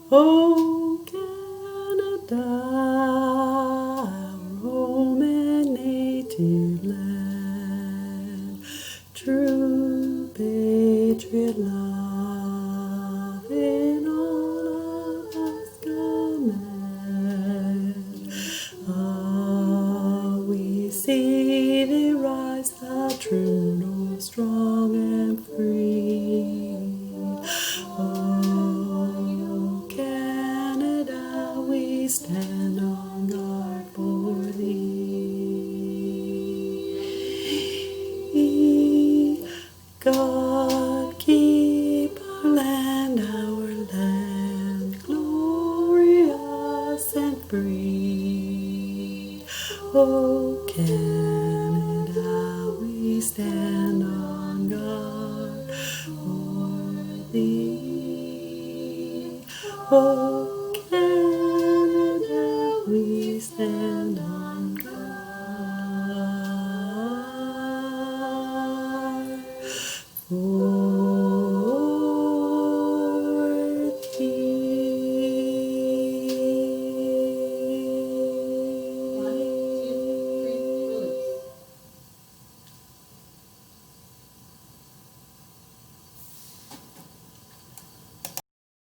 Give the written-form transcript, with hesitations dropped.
Oh, Canada, our home and native land, true patriot love in all of us command. Ah, we see thee rise, the true north, strong and free. Oh, Canada, we stand on guard for thee. God, keep our land glorious and free. Oh, Canada, we stand on guard for thee. Oh,